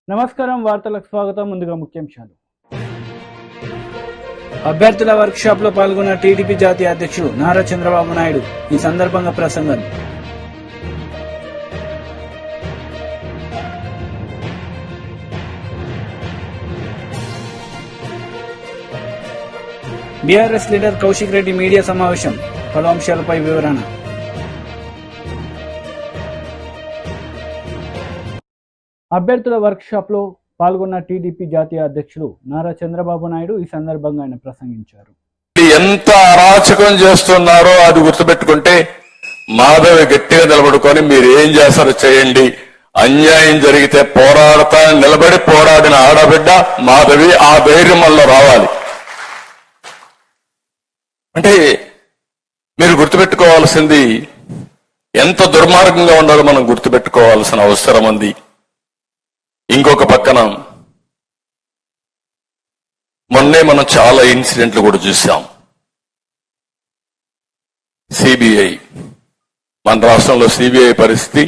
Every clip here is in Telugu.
నమస్కారం, వార్తలకు స్వాగతం. ముందుగా ముఖ్యాంశాలు. అభ్యర్థుల వర్క్ షాప్ లో పాల్గొన్న టీడీపీ జాతీయ అధ్యక్షుడు నారా చంద్రబాబు నాయుడు. ఈ సందర్భంగా ప్రసంగం. BRS leader Kaushik Reddy media సమావేశం. పలు అంశాలపై వివరణ. అభ్యర్థుల వర్క్ షాప్ లో పాల్గొన్న టీడీపీ జాతీయ అధ్యక్షుడు నారా చంద్రబాబు నాయుడు ఈ సందర్భంగా ఆయన ప్రసంగించారు. ఎంత అరాచకం చేస్తున్నారో అది గుర్తుపెట్టుకుంటే మాధవి గట్టిగా నిలబడుకొని మీరు ఏం చేస్తారో చేయండి, అన్యాయం జరిగితే పోరాడతా నిలబడి పోరాడిన ఆడబిడ్డ మాధవి. ఆ ధైర్యం వల్ల రావాలి. అంటే మీరు గుర్తుపెట్టుకోవాల్సింది ఎంత దుర్మార్గంగా ఉండాలో మనం గుర్తుపెట్టుకోవాల్సిన అవసరం ఉంది. ఇంకొక పక్కన మొన్నే మనం చాలా ఇన్సిడెంట్లు కూడా చూసాం. సిబిఐ, మన రాష్ట్రంలో సిబిఐ పరిస్థితి,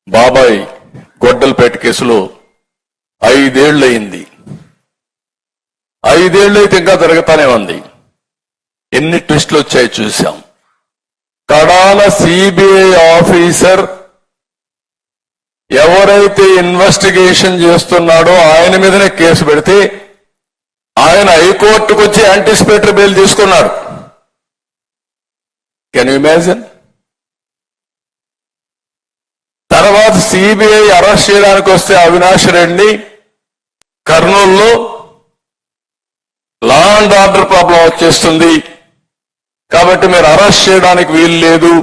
బాబాయ్ గొడ్డలపేట కేసులో 5 ఏళ్ళు అయింది. 5 ఏళ్ళు అయితే ఇంకా జరుగుతానే ఉంది. ఎన్ని ట్విస్టులు వచ్చాయి చూసాం. కడాల సిబిఐ ఆఫీసర్ ఎవరైతే ఇన్వెస్టిగేషన్ చేస్తున్నాడో ఆయన మీదనే కేసు పెడితే ఆయన హైకోర్టుకు వచ్చి యాంటిసిపేటరీ బెయిల్ తీసుకున్నాడు. Can you imagine? తర్వాత సిబిఐ అరెస్ట్ చేయడానికి వస్తే అవినాష్ రెడ్డి కర్నూలులో లా అండ్ ఆర్డర్ ప్రాబ్లం వచ్చేస్తుంది కాబట్టి మీరు అరెస్ట్ చేయడానికి వీలు లేదు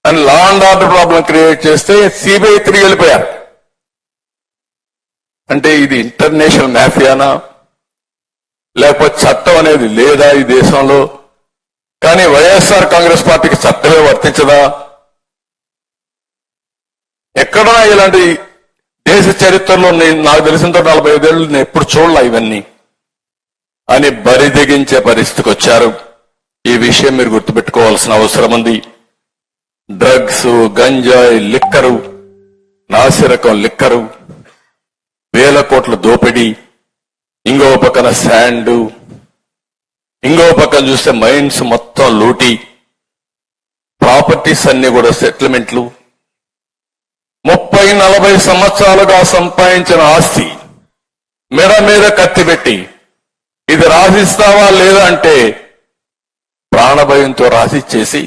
అని law and order problem create చేస్తే సిబిఐ తిరిగి వెళ్ళిపోయారు. అంటే ఇది ఇంటర్నేషనల్ మాఫియానా, లేకపోతే చట్టం అనేది లేదా ఈ దేశంలో? కానీ వైఎస్ఆర్ కాంగ్రెస్ పార్టీకి చట్టమే వర్తించదా? ఎక్కడా ఇలాంటి దేశ చరిత్రలో నాకు తెలిసినంత 45 ఏళ్ళు నేను ఎప్పుడు చూడలే ఇవన్నీ అని బరిదెగించే పరిస్థితికి వచ్చారు. ఈ విషయం మీరు గుర్తుపెట్టుకోవాల్సిన అవసరం ఉంది. డ్రగ్స్, గంజాయి, లిక్కరు, నాసిరకం లిక్కరు, 1000 కోట్ల దోపిడీ, ఇంకో పక్కన శాండ్, ఇంకో పక్కన చూస్తే మైన్స్ మొత్తం లూటీ, ప్రాపర్టీస్ అన్ని కూడా సెటిల్మెంట్లు, 30-40 సంవత్సరాలుగా సంపాదించిన ఆస్తి మెడ మీద కత్తి పెట్టి ఇది రాసిస్తావా లేదా అంటే ప్రాణభయంతో రాసిచ్చేసి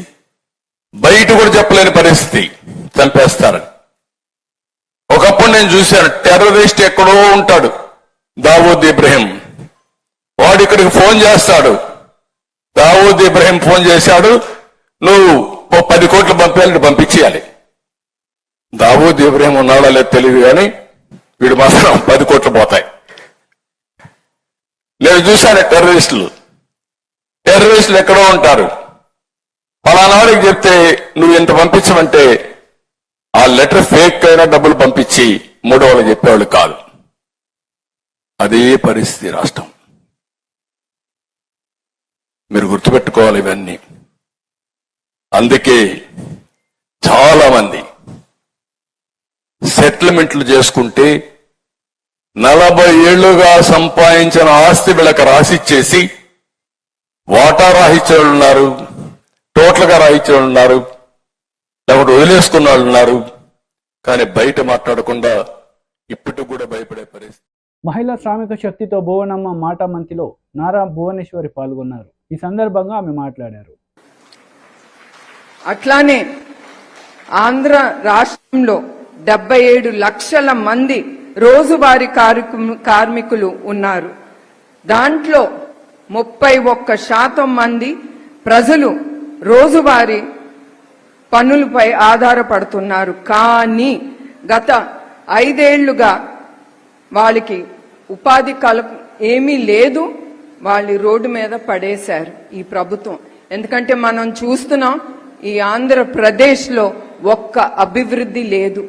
బయట కూడా చెప్పలేని పరిస్థితి, చంపేస్తారని. ఒకప్పుడు నేను చూశాను, టెర్రరిస్ట్ ఎక్కడో ఉంటాడు, దావూద్ ఇబ్రహీం, వాడు ఇక్కడికి ఫోన్ చేస్తాడు. దావూద్ ఇబ్రహీం ఫోన్ చేశాడు, నువ్వు 10 కోట్లు పంపేయాలంటే పంపించేయాలి. దావూద్ ఇబ్రహీం ఉన్నాడా లేదు తెలియదు కానీ వీడు మాత్రం 10 కోట్లు పోతాయి. నేను చూశాను టెర్రరిస్టులు ఎక్కడో ఉంటారు. పలానాడికి చెప్తే నువ్వు ఎంత పంపించమంటే ఆ లెటర్ ఫేక్ అయినా డబ్బులు పంపించి 3 వాళ్ళు చెప్పేవాళ్ళు కాదు. అదే పరిస్థితి రాష్ట్రం. మీరు గుర్తుపెట్టుకోవాలి ఇవన్నీ. అందుకే చాలా మంది సెటిల్మెంట్లు చేసుకుంటే 40 ఏళ్లుగా సంపాదించిన ఆస్తి వీళ్ళకి రాసిచ్చేసి వాటా రాహించే వాళ్ళు ఉన్నారు, టోటల్ గా రాయించే వాళ్ళు ఉన్నారు, లేకపోతే వదిలేసుకున్న వాళ్ళు ఉన్నారు. కానీ బయట మాట్లాడకుండా ఇప్పటికి కూడా భయపడే పరిస్థితి. మహిళా శ్రామిక శక్తితో భువనమ్మ మాట మంతిలో నారా భువనేశ్వరి పాల్గొన్నారు. ఈ సందర్భంగా ఆమె మాట్లాడారు. అట్లానే ఆంధ్ర రాష్ట్రంలో 77 లక్షల మంది రోజువారీ కార్మికులు ఉన్నారు. దాంట్లో 31% మంది ప్రజలు రోజువారీ పన్నులపై ఆధారపడుతున్నారు. కానీ గత 5 ఏళ్లుగా వాళ్ళకి ఉపాధి ఏమీ లేదు. వాళ్ళు రోడ్డు మీద పడేశారు ఈ ప్రభుత్వం. ఎందుకంటే మనం చూస్తున్నాం, ఈ ఆంధ్రప్రదేశ్లో ఒక్క అభివృద్ధి లేదు.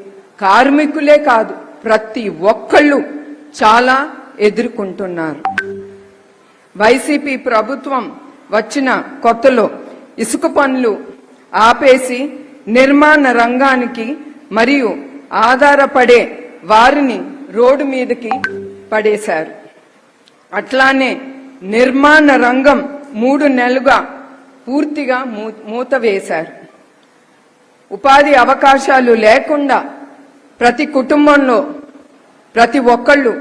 కార్మికులే కాదు, ప్రతి ఒక్కళ్ళు చాలా ఎదుర్కొంటున్నారు. వైసీపీ ప్రభుత్వం వచ్చిన కొత్తలో ఇసుక పనులు ఆపేసి నిర్మాణ రంగానికి మరియు ఆధారపడే వారిని రోడ్డు మీదకి పడేశారు. అట్లానే నిర్మాణ రంగం 3 నెలలుగా పూర్తిగా మూతవేశారు. ఉపాధి అవకాశాలు లేకుండా ప్రతి కుటుంబంలో ప్రతి ఒక్కళ్ళు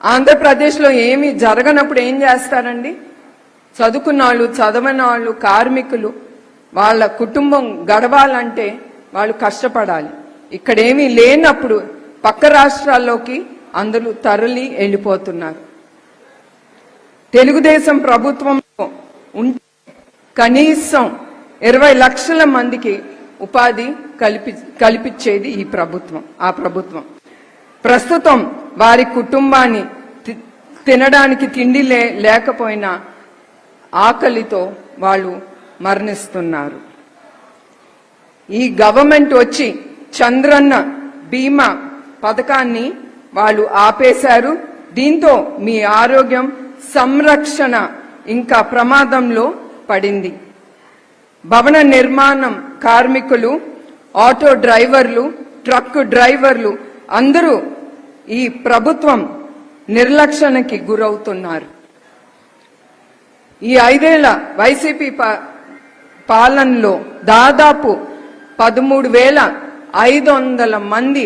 ఆంధ్రప్రదేశ్లో ఏమీ జరగనప్పుడు ఏం చేస్తారండి? చదువుకున్న వాళ్ళు, చదవని వాళ్ళు, కార్మికులు వాళ్ళ కుటుంబం గడవాలంటే వాళ్ళు కష్టపడాలి. ఇక్కడేమీ లేనప్పుడు పక్క రాష్ట్రాల్లోకి అందరూ తరలి వెళ్ళిపోతున్నారు. తెలుగుదేశం ప్రభుత్వంలో ఉంటే కనీసం 20 లక్షల మందికి ఉపాధి కల్పించేది ఈ ప్రభుత్వం, ఆ ప్రభుత్వం. ప్రస్తుతం వారి కుటుంబాన్ని తినడానికి తిండి లేకపోయినా ఆకలితో వాళ్ళు మరణిస్తున్నారు. ఈ గవర్నమెంట్ వచ్చి చంద్రన్న బీమా పథకాన్ని వాళ్ళు ఆపేశారు. దీంతో మీ ఆరోగ్యం సంరక్షణ ఇంకా ప్రమాదంలో పడింది. భవన నిర్మాణం కార్మికులు, ఆటో డ్రైవర్లు, ట్రక్ డ్రైవర్లు అందరూ ఈ ప్రభుత్వం నిర్లక్ష్యానికి గురవుతున్నారు. ఈ 5 ఏళ్ల వైసీపీ పాలనలో దాదాపు 13,500 మంది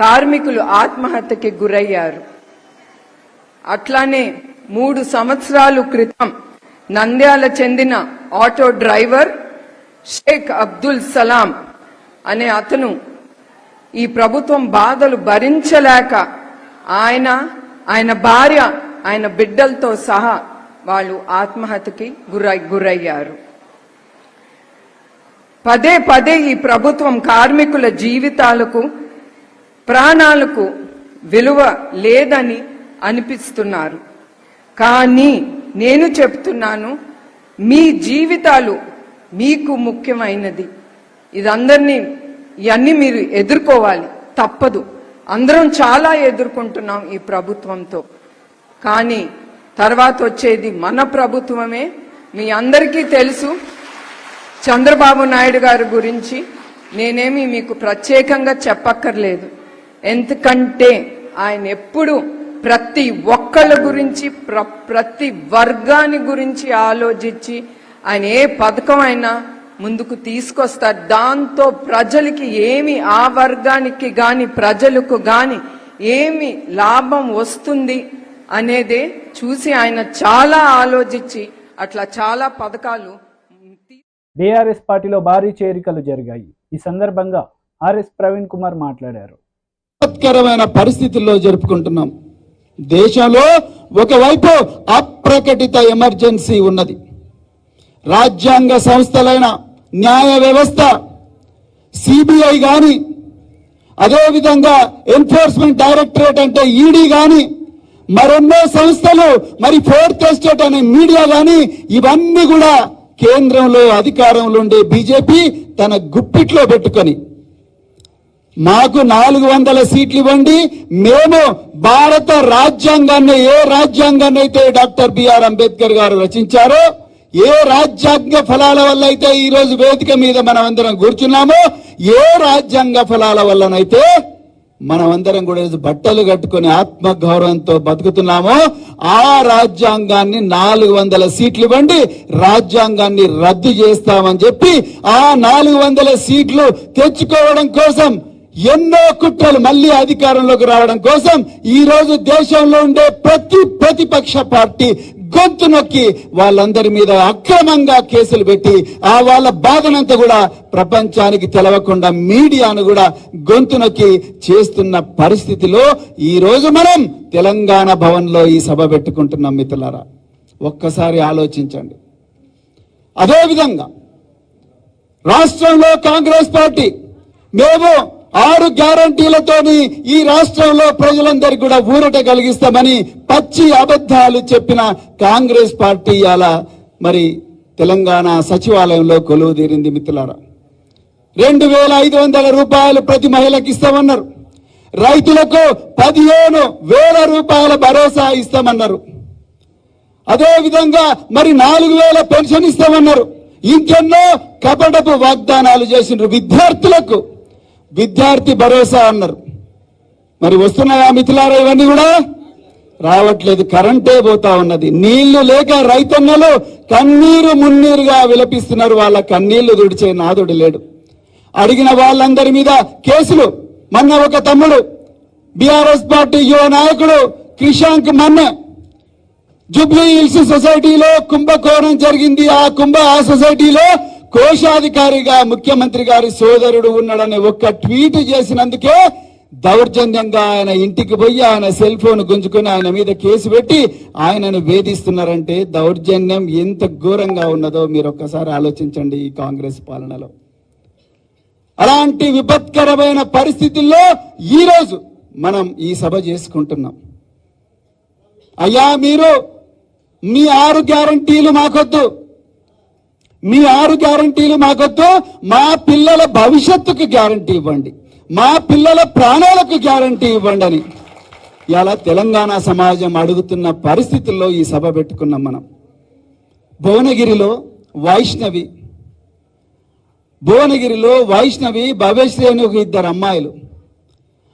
కార్మికులు ఆత్మహత్యకి గురయ్యారు. అట్లానే 3 సంవత్సరాల క్రితం నంద్యాల చెందిన ఆటో డ్రైవర్ షేక్ అబ్దుల్ సలాం అనే అతను ఈ ప్రభుత్వం బాధలు భరించలేక ఆయన భార్య, ఆయన బిడ్డలతో సహా వాళ్ళు ఆత్మహత్యకి గురయ్యారు. పదే పదే ఈ ప్రభుత్వం కార్మికుల జీవితాలకు, ప్రాణాలకు విలువ లేదని అనిపిస్తున్నారు. కానీ నేను చెప్తున్నాను, మీ జీవితాలు మీకు ముఖ్యమైనది. ఇవన్నీ మీరు ఎదుర్కోవాలి, తప్పదు. అందరం చాలా ఎదుర్కొంటున్నాం ఈ ప్రభుత్వంతో. కానీ తర్వాత వచ్చేది మన ప్రభుత్వమే. మీ అందరికీ తెలుసు చంద్రబాబు నాయుడు గారి గురించి నేనేమి మీకు ప్రత్యేకంగా చెప్పక్కర్లేదు. ఎందుకంటే ఆయన ఎప్పుడు ప్రతి ఒక్కళ్ళ గురించి, ప్రతి వర్గాని గురించి ఆలోచించి ఆయన ఏ పథకం అయినా ముందుకు తీసుకొస్తారు. దాంతో ప్రజలకి ఏమి, ఆ వర్గానికి గాని ప్రజలకు గాని ఏమి లాభం వస్తుంది అనేదే చూసి ఆయన చాలా ఆలోచించి అట్లా చాలా పథకాలు. బీఆర్ఎస్ పార్టీలో భారీ చేరికలు జరిగాయి. ఈ సందర్భంగా ఆర్ఎస్ ప్రవీణ్ కుమార్ మాట్లాడారు. విపత్కరమైన పరిస్థితుల్లో జరుపుకుంటున్నాం. దేశంలో ఒకవైపు అప్రకటిత ఎమర్జెన్సీ ఉన్నది. రాజ్యాంగ సంస్థలైన న్యాయ వ్యవస్థ, సిబిఐ గాని, అదేవిధంగా ఎన్ఫోర్స్మెంట్ డైరెక్టరేట్ అంటే ఈడీ గాని, మరెన్నో సంస్థలు, మరి ఫోర్త్ ఎస్టేట్ అనే మీడియా గాని, ఇవన్నీ కూడా కేంద్రంలో అధికారంలో ఉండే బీజేపీ తన గుప్పిట్లో పెట్టుకొని మాకు 400 సీట్లు ఇవ్వండి, మేము భారత రాజ్యాంగాన్ని, ఏ రాజ్యాంగాన్ని అయితే డాక్టర్ బిఆర్ అంబేద్కర్ గారు రచించారో, ఏ రాజ్యాంగ ఫలాల వల్ల అయితే ఈ రోజు వేదిక మీద మనం అందరం కూర్చున్నామో, ఏ రాజ్యాంగ ఫలాల వల్లనైతే మనమందరం కూడా బట్టలు కట్టుకుని ఆత్మగౌరవంతో బతుకుతున్నామో, ఆ రాజ్యాంగాన్ని 400 సీట్లు ఇవ్వండి, రాజ్యాంగాన్ని రద్దు చేస్తామని చెప్పి ఆ 400 సీట్లు తెచ్చుకోవడం కోసం ఎన్నో కుట్రలు, మళ్లీ అధికారంలోకి రావడం కోసం ఈ రోజు దేశంలో ఉండే ప్రతి ప్రతిపక్ష పార్టీ గొంతు నొక్కి వాళ్ళందరి మీద అక్రమంగా కేసులు పెట్టి ఆ వాళ్ళ బాధనంతా కూడా ప్రపంచానికి తెలవకుండా మీడియాను కూడా గొంతు నొక్కి చేస్తున్న పరిస్థితిలో ఈ రోజు మనం తెలంగాణ భవన్ లో ఈ సభ పెట్టుకుంటున్నాం. మిత్రులారా, ఒక్కసారి ఆలోచించండి. అదేవిధంగా రాష్ట్రంలో కాంగ్రెస్ పార్టీ మేము 6 గ్యారంటీలతోని ఈ రాష్ట్రంలో ప్రజలందరికీ కూడా ఊరట కలిగిస్తామని పచ్చి అబద్ధాలు చెప్పిన కాంగ్రెస్ పార్టీ అలా మరి తెలంగాణ సచివాలయంలో కొలువు తీరింది. మిత్రులారా, 2,500 రూపాయలు ప్రతి మహిళకి ఇస్తామన్నారు. రైతులకు 15,000 రూపాయల భరోసా ఇస్తామన్నారు. అదేవిధంగా మరి 4,000 పెన్షన్ ఇస్తామన్నారు. ఇంకెన్నో కపటపు వాగ్దానాలు చేసినారు. విద్యార్థులకు విద్యార్థి భరోసా అన్నారు. మరి వస్తున్నాయా మిత్రులారా? ఇవన్నీ కూడా రావట్లేదు. కరెంటే పోతా ఉన్నది. నీళ్లు లేక రైతన్నలు కన్నీరు మున్నీరుగా విలపిస్తున్నారు. వాళ్ళ కన్నీళ్లు తుడిచే నాదుడు లేడు. అడిగిన వాళ్ళందరి మీద కేసులు. మొన్న ఒక తమ్ముడు బీఆర్ఎస్ పార్టీ యువ నాయకుడు క్రిషాంక్ మొన్న జూబ్లీ హిల్స్ సొసైటీలో కుంభకోణం జరిగింది. ఆ సొసైటీలో కోశాధికారిగా ముఖ్యమంత్రి గారి సోదరుడు ఉన్నాడని ఒక్క ట్వీట్ చేసినందుకే దౌర్జన్యంగా ఆయన ఇంటికి పోయి ఆయన సెల్ ఫోన్ గుంజుకుని ఆయన మీద కేసు పెట్టి ఆయనను వేధిస్తున్నారంటే దౌర్జన్యం ఎంత ఘోరంగా ఉన్నదో మీరు ఒక్కసారి ఆలోచించండి. ఈ కాంగ్రెస్ పాలనలో అలాంటి విపత్కరమైన పరిస్థితుల్లో ఈరోజు మనం ఈ సభ చేసుకుంటున్నాం. అయ్యా, మీరు మీ 6 గ్యారంటీలు మాకొద్దు, మీ 6 గ్యారంటీలు మాకొద్దు, మా పిల్లల భవిష్యత్తుకు గ్యారంటీ ఇవ్వండి, మా పిల్లల ప్రాణాలకు గ్యారంటీ ఇవ్వండి అని ఇలా తెలంగాణ సమాజం అడుగుతున్న పరిస్థితుల్లో ఈ సభ పెట్టుకున్నాం మనం. భువనగిరిలో వైష్ణవి భవ్యశ్రీ అని ఒక 2 అమ్మాయిలు,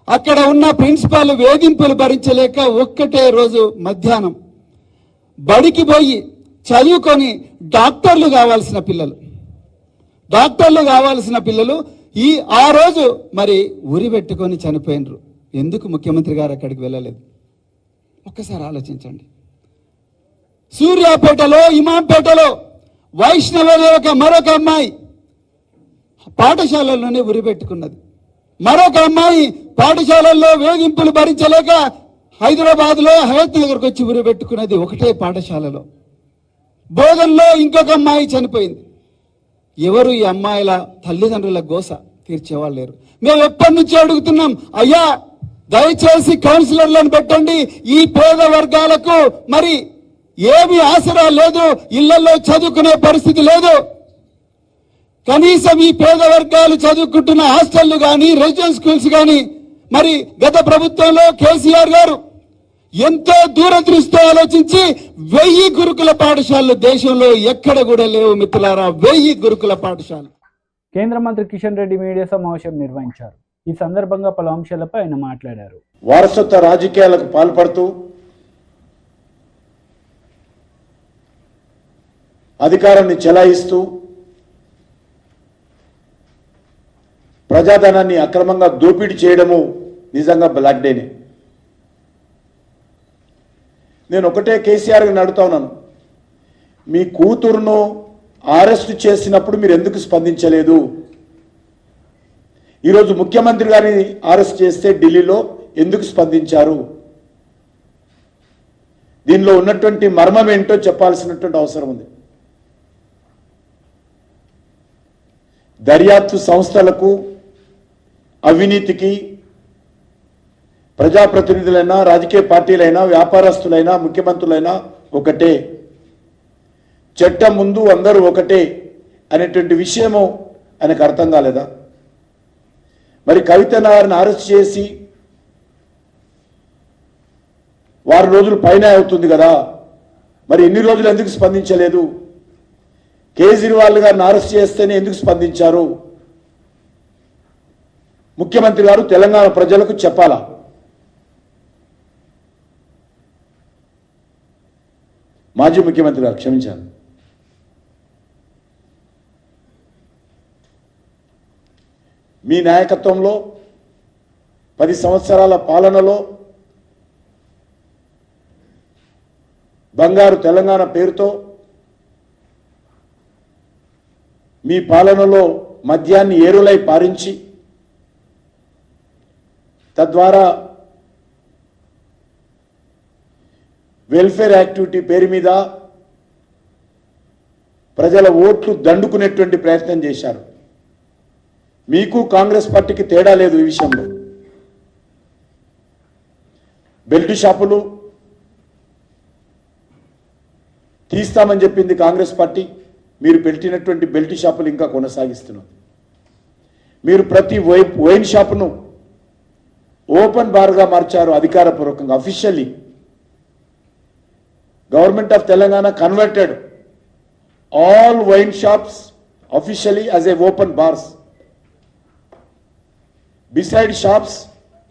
అక్కడ ఉన్న ప్రిన్సిపాల్ వేధింపులు భరించలేక ఒక్కటే రోజు మధ్యాహ్నం బడికి పోయి చదువుకొని డాక్టర్లు కావాల్సిన పిల్లలు ఆ రోజు మరి ఉరి పెట్టుకొని చనిపోయినరు. ఎందుకు ముఖ్యమంత్రి గారు అక్కడికి వెళ్ళలేదు? ఒక్కసారి ఆలోచించండి. సూర్యాపేటలో, ఇమాంపేటలో వైష్ణవి మరొక అమ్మాయి పాఠశాలల్లోనే ఉరి పెట్టుకున్నది. మరొక అమ్మాయి పాఠశాలల్లో వేధింపులు భరించలేక హైదరాబాద్లో హయత్ నగర్కి వచ్చి ఉరి పెట్టుకున్నది ఒకటే పాఠశాలలో. బోధనలో ఇంకొక అమ్మాయి చనిపోయింది. ఎవరు ఈ అమ్మాయిల తల్లిదండ్రుల గోస తీర్చేవాళ్ళు లేరు. మేము ఎప్పటి నుంచి అడుగుతున్నాం, అయ్యా దయచేసి కౌన్సిలర్లను పెట్టండి. ఈ పేద వర్గాలకు మరి ఏమి ఆసరా లేదు, ఇళ్లలో చదువుకునే పరిస్థితి లేదు. కనీసం ఈ పేద వర్గాలు చదువుకుంటున్న హాస్టళ్లు కానీ, రెసిడెన్స్ స్కూల్స్ కానీ మరి గత ప్రభుత్వంలో కేసీఆర్ గారు ఎంతో దూరదృష్టితో ఆలోచించి 1000 గురుకుల పాఠశాలలు దేశంలో ఎక్కడ కూడా లేవు మిత్రులారా. 1000 గురుకుల పాఠశాలలు. కేంద్ర మంత్రి కిషన్ రెడ్డి మీడియా సమావేశం నిర్వహించారు. ఈ సందర్భంగా పలు అంశాలపై ఆయన మాట్లాడారు. వారసత్వ రాజకీయాలకు పాల్పడుతూ అధికారాన్ని చెలాయిస్తూ ప్రజాధనాన్ని అక్రమంగా దోపిడీ చేయడము నిజంగా బ్లాక్ డేనే. నేను ఒకటే కేసీఆర్ గారిని అడుగుతా ఉన్నాను, మీ కూతురును అరెస్ట్ చేసినప్పుడు మీరు ఎందుకు స్పందించలేదు? ఈరోజు ముఖ్యమంత్రి గారిని అరెస్ట్ చేస్తే ఢిల్లీలో ఎందుకు స్పందించారు? దీనిలో ఉన్నటువంటి మర్మం ఏంటో చెప్పాల్సినటువంటి అవసరం ఉంది. దర్యాప్తు సంస్థలకు, అవినీతికి ప్రజాప్రతినిధులైనా, రాజకీయ పార్టీలైనా, వ్యాపారస్తులైనా, ముఖ్యమంత్రులైనా ఒకటే. చట్టం ముందు అందరూ ఒకటే అనేటువంటి విషయము ఆయనకు అర్థం కాలేదా? మరి కవిత గారిని అరెస్ట్ చేసి 6 రోజులు పైన అవుతుంది కదా, మరి ఎన్ని రోజులు ఎందుకు స్పందించలేదు? కేజ్రీవాల్ గారిని అరెస్ట్ చేస్తేనే ఎందుకు స్పందించారు? ముఖ్యమంత్రి గారు తెలంగాణ ప్రజలకు చెప్పాలా? మాజీ ముఖ్యమంత్రి గారు క్షమించాను. మీ నాయకత్వంలో 10 సంవత్సరాల పాలనలో బంగారు తెలంగాణ పేరుతో మీ పాలనలో మద్యాన్ని ఏరులై పారించి తద్వారా వెల్ఫేర్ యాక్టివిటీ పేరు మీద ప్రజల ఓట్లు దండుకునేటువంటి ప్రయత్నం చేశారు. మీకు కాంగ్రెస్ పార్టీకి తేడా లేదు ఈ విషయంలో. బెల్ట్ షాపులు తీస్తామని చెప్పింది కాంగ్రెస్ పార్టీ, మీరు పెట్టినటువంటి బెల్ట్ షాపులు ఇంకా కొనసాగిస్తున్నారు. మీరు ప్రతి వైన్ షాపును ఓపెన్ బార్గా మార్చారు అధికారపూర్వకంగా. Officially government of Telangana converted all wine shops officially as a open bars. Beside shops,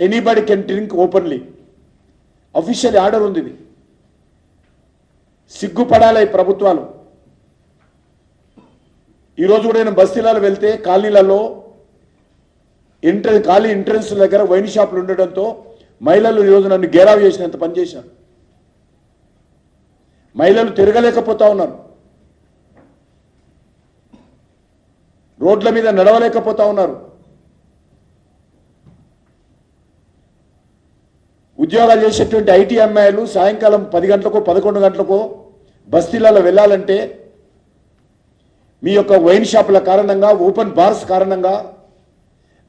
anybody can drink openly. Official order ఉంది. ఇది సిగ్గుపడాలి ఈ ప్రభుత్వాలు. ఈరోజు కూడా నేను బస్తీలలో వెళ్తే కాలనీలలో ఖాళీ ఎంట్రన్స్ దగ్గర వైన్ షాపులు ఉండడంతో మహిళలు ఈరోజు నన్ను గేరావ్ చేసినంత పనిచేశాను. మహిళలు తిరగలేకపోతా ఉన్నారు, రోడ్ల మీద నడవలేకపోతా ఉన్నారు. ఉద్యోగాలు చేసేటువంటి ఐటీ అమ్మాయిలు సాయంకాలం 10 గంటలకో 11 గంటలకో బస్తీలలో వెళ్ళాలంటే మీ యొక్క వైన్ షాపుల కారణంగా, ఓపెన్ బార్స్ కారణంగా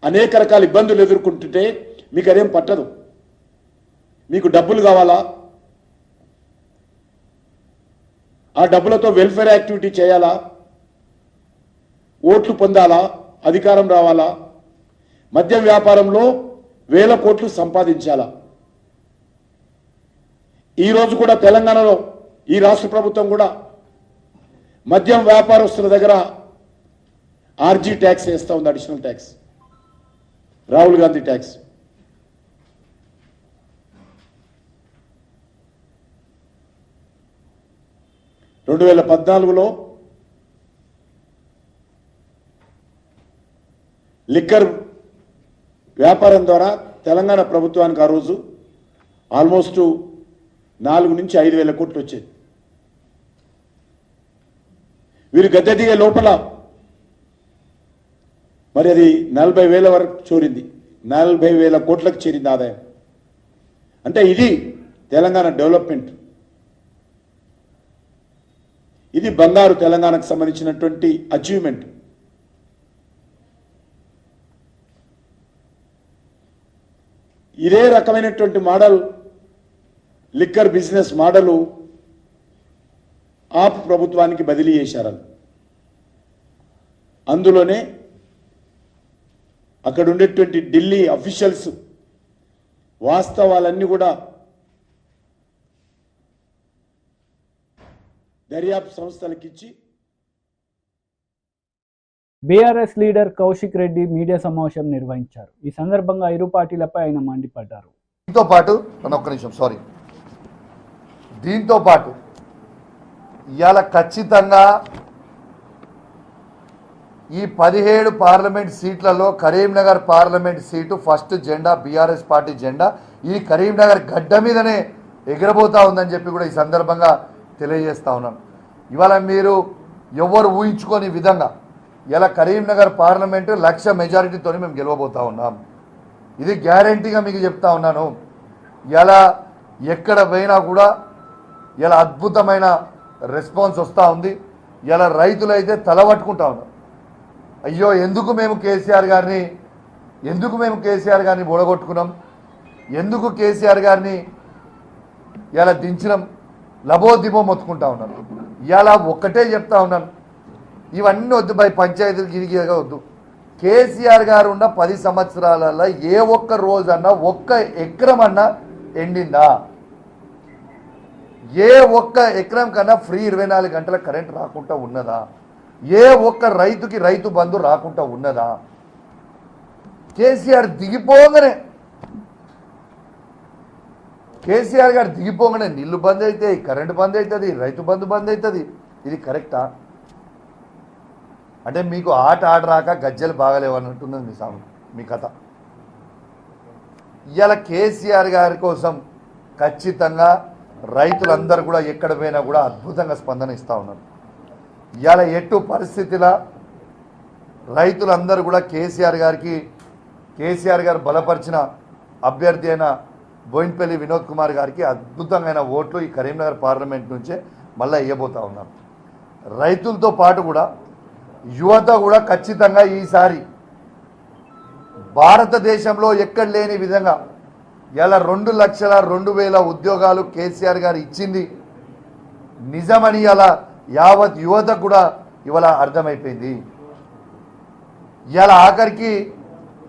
అనేక రకాల ఇబ్బందులు ఎదుర్కొంటుంటే మీకు అదేం పట్టదు. మీకు డబ్బులు కావాలా, ఆ డబ్బులతో వెల్ఫేర్ యాక్టివిటీ చేయాలా, ఓట్లు పొందాలా, అధికారం రావాలా, మద్యం వ్యాపారంలో వేల కోట్లు సంపాదించాలా. ఈరోజు కూడా తెలంగాణలో ఈ రాష్ట్ర ప్రభుత్వం కూడా మద్యం వ్యాపారస్తుల దగ్గర ఆర్జీ ట్యాక్స్ వేస్తూ ఉంది, additional tax, Rahul Gandhi tax. రెండు 2014లో లిక్కర్ వ్యాపారం ద్వారా తెలంగాణ ప్రభుత్వానికి ఆ రోజు ఆల్మోస్ట్ 4 నుంచి 5 వేల కోట్లు వచ్చేది. వీరు గద్దె దిగే లోపల మరి అది 40,000 వరకు చేరింది. 40,000 కోట్లకు చేరింది ఆదాయం. అంటే ఇది తెలంగాణ డెవలప్మెంట్. ఇది బంగారు తెలంగాణకు సంబంధించినటువంటి అచీవ్మెంట్. ఇదే రకమైనటువంటి మోడల్ లిక్కర్ బిజినెస్ మోడలు ఆప్ ప్రభుత్వానికి బదిలీ చేశారు. అందులోనే అక్కడ ఉండేటువంటి ఢిల్లీ అఫీషియల్స్ వాస్తవాలన్నీ కూడా దర్యాప్తు సంస్థలకు ఇచ్చి. BRS leader Kaushik Reddy media సమావేశం నిర్వహించారు. ఈ సందర్భంగా ఇరు పార్టీలపై ఆయన మండిపడ్డారు. దీంతో పాటు దీంతో పాటు ఇవాళ ఖచ్చితంగా ఈ 17 పార్లమెంట్ సీట్లలో కరీంనగర్ పార్లమెంట్ సీటు ఫస్ట్ జెండా బీఆర్ఎస్ పార్టీ జెండా ఈ కరీంనగర్ గడ్డ మీదనే ఎగరబోతా ఉందని చెప్పి కూడా ఈ సందర్భంగా తెలియజేస్తా ఉన్నాను. ఇవాళ మీరు ఎవరు ఊహించుకోని విధంగా ఇలా కరీంనగర్ పార్లమెంటు 1,00,000 మెజారిటీతో మేము గెలవబోతా ఉన్నాం. ఇది గ్యారంటీగా మీకు చెప్తా ఉన్నాను. ఇలా ఎక్కడ పోయినా కూడా ఇలా అద్భుతమైన రెస్పాన్స్ వస్తూ ఉంది. ఇలా రైతులైతే తలపట్టుకుంటా ఉన్నారు. అయ్యో ఎందుకు మేము కేసీఆర్ గారిని బొడగొట్టుకున్నాం, ఎందుకు కేసీఆర్ గారిని ఇలా దించినాం, లబోదిబో మొత్తుకుంటా ఉన్నాను. ఇలా ఒక్కటే చెప్తా ఉన్నాను, ఇవన్నీ వద్దు, పంచాయతీలు గిరిగిరిగా వద్దు. కేసీఆర్ గారు ఉన్న 10 సంవత్సరాలలో ఏ ఒక్క రోజన్నా ఒక్క ఎకరం అన్నా ఎండిందా? ఏ ఒక్క ఎకరం కన్నా ఫ్రీ 24 గంటల కరెంట్ రాకుండా ఉన్నదా? ఏ ఒక్క రైతుకి రైతు బంధు రాకుండా ఉన్నదా? కేసీఆర్ గారు దిగిపోగానే నీళ్లు బంద్ అవుతాయి, కరెంటు బంద్ అవుతుంది, రైతు బంధు బంద్ అవుతుంది. ఇది కరెక్టా? అంటే మీకు ఆట ఆడరాక గజ్జలు బాగలేవన్నట్టున్నది మీ కథ. ఇవాళ కేసీఆర్ గారి కోసం ఖచ్చితంగా రైతులందరూ కూడా ఎక్కడ పోయినా కూడా అద్భుతంగా స్పందన ఇస్తూ ఉన్నారు. ఇవాళ ఎటు పరిస్థితిలా రైతులందరూ కూడా కేసీఆర్ గారు బలపరిచిన అభ్యర్థి అయిన బోయిన్పల్లి వినోద్ కుమార్ గారికి అద్భుతమైన ఓట్లు ఈ కరీంనగర్ పార్లమెంట్ నుంచే మళ్ళీ వేయబోతూ ఉన్నారు. రైతులతో పాటు కూడా యువత కూడా ఖచ్చితంగా ఈసారి భారతదేశంలో ఎక్కడ లేని విధంగా ఇలా 2,02,000 ఉద్యోగాలు కేసీఆర్ గారు ఇచ్చింది నిజమని ఇలా యావత్ యువత కూడా ఇవాళ అర్థమైపోయింది. ఇలా ఆఖరికి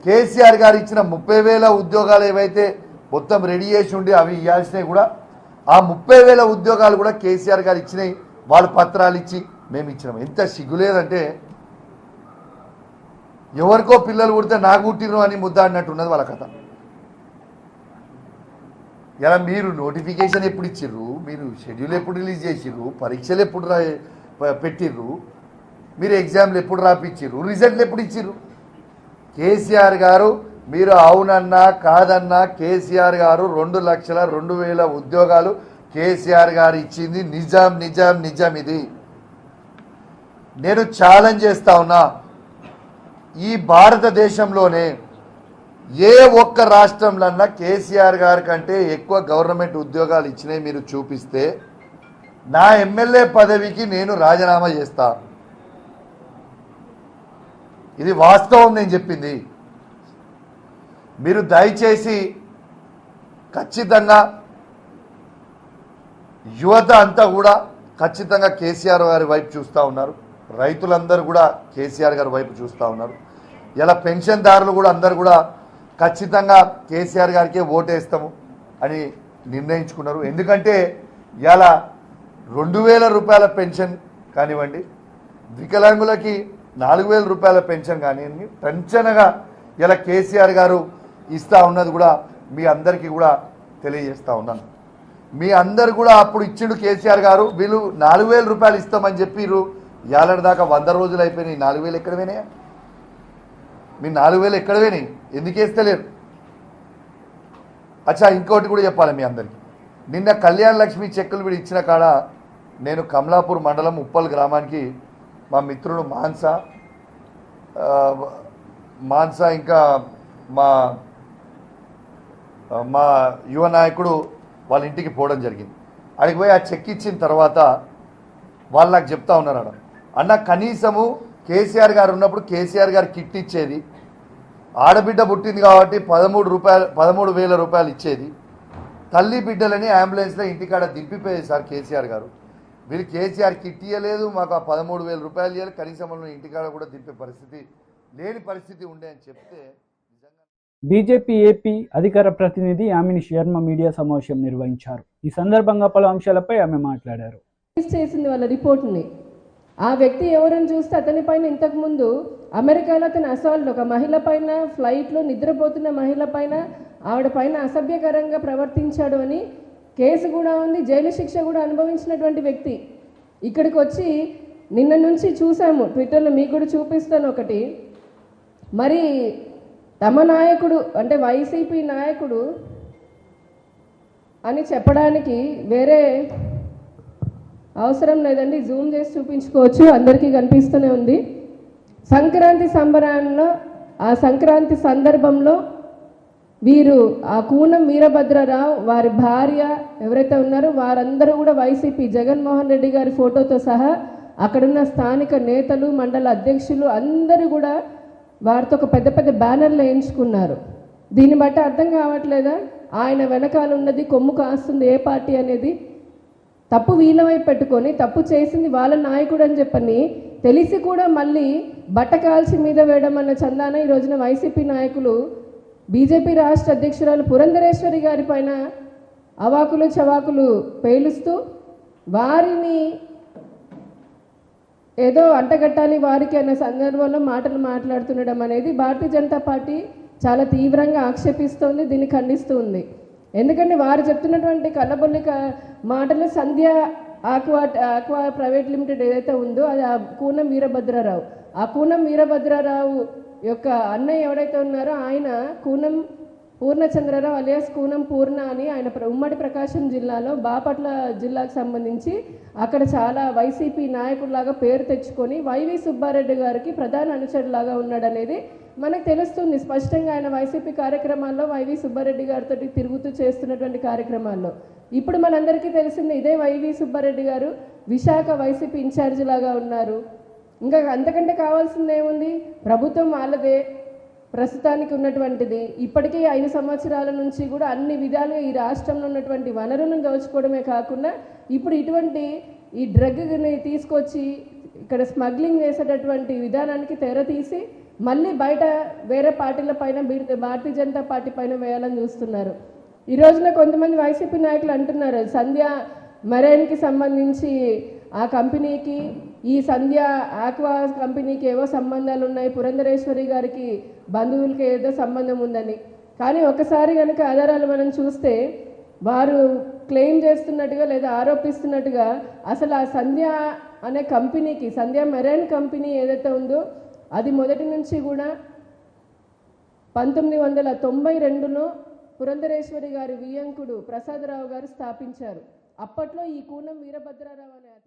కేసీఆర్ గారు ఇచ్చిన 30,000 ఉద్యోగాలు ఏవైతే మొత్తం రెడీ చేసి ఉండి అవి ఇవ్వాల్సినవి కూడా ఆ 30,000 ఉద్యోగాలు కూడా కేసీఆర్ గారు ఇచ్చినాయి. వాళ్ళు పత్రాలు ఇచ్చి మేము ఇచ్చినాం. ఎంత సిగ్గులేదంటే ఎవరికో పిల్లలు పుడితే నాకు పుట్టిరు అని ముద్దాడినట్టు ఉన్నది వాళ్ళ కథ. ఇలా మీరు నోటిఫికేషన్ ఎప్పుడు ఇచ్చిర్రు, మీరు షెడ్యూల్ ఎప్పుడు రిలీజ్ చేసిర్రు, పరీక్షలు ఎప్పుడు పెట్టిర్రు, మీరు ఎగ్జామ్లు ఎప్పుడు రాపిచ్చిర్రు, రిజల్ట్లు ఎప్పుడు ఇచ్చిర్రు? కేసీఆర్ గారు మీరు అవునన్నా కాదన్నా కేసీఆర్ గారు 2,02,000 ఉద్యోగాలు కేసీఆర్ గారు ఇచ్చింది నిజాం నిజాం నిజాం. ఇది నేను ఛాలెంజ్ చేస్తా ఉన్నా, ఈ భారతదేశంలోనే ఏ ఒక్క రాష్ట్రంలో కేసీఆర్ గారి కంటే ఎక్కువ గవర్నమెంట్ ఉద్యోగాలు ఇచ్చినాయి మీరు చూపిస్తే నా ఎమ్మెల్యే పదవికి నేను రాజీనామా చేస్తా. ఇది వాస్తవం నేను చెప్పింది. మీరు దయచేసి ఖచ్చితంగా యువత అంతా కూడా ఖచ్చితంగా కేసీఆర్ గారి వైపు చూస్తూ ఉన్నారు. రైతులందరూ కూడా కేసీఆర్ గారి వైపు చూస్తూ ఉన్నారు. ఇలా పెన్షన్దారులు కూడా అందరు కూడా ఖచ్చితంగా కేసీఆర్ గారికే ఓటేస్తాము అని నిర్ణయించుకున్నారు. ఎందుకంటే ఇలా 2,000 రూపాయల పెన్షన్ కానివ్వండి, వికలాంగులకి 4,000 రూపాయల పెన్షన్ కానివ్వండి, టెన్షన్గా ఇలా కేసీఆర్ గారు ఇస్తూ ఉన్నది కూడా మీ అందరికీ కూడా తెలియజేస్తూ ఉన్నాను. మీ అందరు కూడా అప్పుడు ఇచ్చిండు కేసీఆర్ గారు, వీళ్ళు 4,000 రూపాయలు ఇస్తామని చెప్పిర్రు. ఏళ్ళ దాకా 100 రోజులు అయిపోయినాయి. 4,000 ఎక్కడ పోయినాయా? మీ 4,000 ఎక్కడ పోయినాయి? ఎందుకు వేస్తలేరు? అచ్చా, ఇంకోటి కూడా చెప్పాలి మీ అందరికీ. నిన్న కళ్యాణ లక్ష్మి చెక్కులు వీడు ఇచ్చిన కాడ నేను కమలాపూర్ మండలం ఉప్పల్ గ్రామానికి మా మిత్రుడు మాన్సా ఇంకా మా యువ నాయకుడు వాళ్ళ ఇంటికి పోవడం జరిగింది. అడిగి పోయి ఆ చెక్ ఇచ్చిన తర్వాత వాళ్ళు నాకు చెప్తా ఉన్నారు, అన్న కనీసము కేసీఆర్ గారు ఉన్నప్పుడు కేసీఆర్ గారు కిట్ ఇచ్చేది, ఆడబిడ్డ పుట్టింది కాబట్టి 13,000 రూపాయలు ఇచ్చేది, తల్లి బిడ్డలని అంబులెన్స్లో ఇంటికాడ దింపిపోయేది సార్ కేసీఆర్ గారు. వీళ్ళు కేసీఆర్ కిట్ ఇవ్వలేదు, మాకు ఆ 13,000 రూపాయలు ఇవ్వాలి, కనీసం వాళ్ళని ఇంటికాడ కూడా దింపే పరిస్థితి లేని పరిస్థితి ఉండే అని చెప్తే. బీజేపీ ఏపీ అధికార ప్రతినిధి యామిని శర్మ మీడియా సమావేశం నిర్వహించారు. ఈ సందర్భంగా పలు అంశాలపై ఆమె మాట్లాడారు. చేసింది వాళ్ళ రిపోర్ట్ని. ఆ వ్యక్తి ఎవరని చూస్తే అతని పైన ఇంతకుముందు అమెరికాలో అతని అసాల్ట్, ఒక మహిళ పైన ఫ్లైట్లో నిద్రపోతున్న మహిళ పైన ఆవిడ పైన అసభ్యకరంగా ప్రవర్తించాడు అని కేసు కూడా ఉంది, జైలు శిక్ష కూడా అనుభవించినటువంటి వ్యక్తి. ఇక్కడికి వచ్చి నిన్న నుంచి చూసాము ట్విట్టర్లో, మీకు కూడా చూపిస్తాను ఒకటి. మరి తమ నాయకుడు అంటే వైసీపీ నాయకుడు అని చెప్పడానికి వేరే అవసరం లేదండి, జూమ్ చేసి చూపించుకోవచ్చు, అందరికీ కనిపిస్తూనే ఉంది. సంక్రాంతి సంబరాల్లో ఆ సంక్రాంతి సందర్భంలో వీరు ఆ కూనం వీరభద్రరావు వారి భార్య ఎవరైతే ఉన్నారో వారందరూ కూడా వైసీపీ జగన్మోహన్ రెడ్డి గారి ఫోటోతో సహా అక్కడున్న స్థానిక నేతలు, మండల అధ్యక్షులు అందరూ కూడా వారితో ఒక పెద్ద పెద్ద బ్యానర్లు వేయించుకున్నారు. దీన్ని బట్టి అర్థం కావట్లేదా ఆయన వెనకాల ఉన్నది కొమ్ము కాస్తుంది ఏ పార్టీ అనేది? తప్పు వీళ్ళ వైపు పెట్టుకొని తప్పు చేసింది వాళ్ళ నాయకుడు అని చెప్పని తెలిసి కూడా మళ్ళీ బట్ట కాల్చి మీద వేయడం అన్న చందాన ఈ రోజున వైసీపీ నాయకులు బీజేపీ రాష్ట్ర అధ్యక్షురాలు పురంధరేశ్వరి గారి పైన అవాకులు చవాకులు పేలుస్తూ వారిని ఏదో అంటగట్టాలి వారికి అన్న సందర్భంలో మాటలు మాట్లాడుతుండడం అనేది భారతీయ జనతా పార్టీ చాలా తీవ్రంగా ఆక్షేపిస్తోంది, దీన్ని ఖండిస్తూ ఉంది. ఎందుకంటే వారు చెప్తున్నటువంటి కళ్ళబొల్లి మాటలు సంధ్య ఆక్వా ప్రైవేట్ లిమిటెడ్ ఏదైతే ఉందో అది ఆ కూనం వీరభద్రరావు, ఆ కూనం వీరభద్రరావు యొక్క అన్నయ్య ఎవరైతే ఉన్నారో ఆయన కూనం పూర్ణచంద్రరావు అలియాస్ కూనం పూర్ణ అని ఆయన ఉమ్మడి ప్రకాశం జిల్లాలో బాపట్ల జిల్లాకు సంబంధించి అక్కడ చాలా వైసీపీ నాయకుడిలాగా పేరు తెచ్చుకొని వైవి సుబ్బారెడ్డి గారికి ప్రధాన అనుచరులాగా ఉన్నాడనేది మనకు తెలుస్తుంది స్పష్టంగా. ఆయన వైసీపీ కార్యక్రమాల్లో వైవి సుబ్బారెడ్డి గారితో తిరుగుతూ చేస్తున్నటువంటి కార్యక్రమాల్లో ఇప్పుడు మనందరికీ తెలిసింది ఇదే వైవి సుబ్బారెడ్డి గారు విశాఖ వైసీపీ ఇన్ఛార్జి లాగా ఉన్నారు. ఇంకా అంతకంటే కావాల్సింది ఏముంది? ప్రభుత్వం వాళ్ళదే ప్రస్తుతానికి ఉన్నటువంటిది. ఇప్పటికే 5 సంవత్సరాల నుంచి కూడా అన్ని విధాలుగా ఈ రాష్ట్రంలో ఉన్నటువంటి వనరులను దోచుకోవడమే కాకుండా ఇప్పుడు ఇటువంటి ఈ డ్రగ్ని తీసుకొచ్చి ఇక్కడ స్మగ్లింగ్ చేసేటటువంటి విధానానికి తెర తీసి మళ్ళీ బయట వేరే పార్టీల పైన భారతీయ జనతా పార్టీ పైన వేయాలని చూస్తున్నారు. ఈ రోజున కొంతమంది వైసీపీ నాయకులు అంటున్నారు సంధ్య మెరైన్కి సంబంధించి ఆ కంపెనీకి ఈ సంధ్య ఆక్వా కంపెనీకి ఏవో సంబంధాలు ఉన్నాయి, పురంధరేశ్వరి గారికి బంధువులకి ఏదో సంబంధం ఉందని. కానీ ఒకసారి కనుక ఆధారాలు మనం చూస్తే వారు క్లెయిమ్ చేస్తున్నట్టుగా లేదా ఆరోపిస్తున్నట్టుగా అసలు ఆ సంధ్య అనే కంపెనీకి, సంధ్య మెరైన్ కంపెనీ ఏదైతే ఉందో అది మొదటి నుంచి కూడా 1992లో పురంధరేశ్వరి గారి వియ్యంకుడు ప్రసాదరావు గారు స్థాపించారు. అప్పట్లో ఈ కూనం వీరభద్రారావు అనే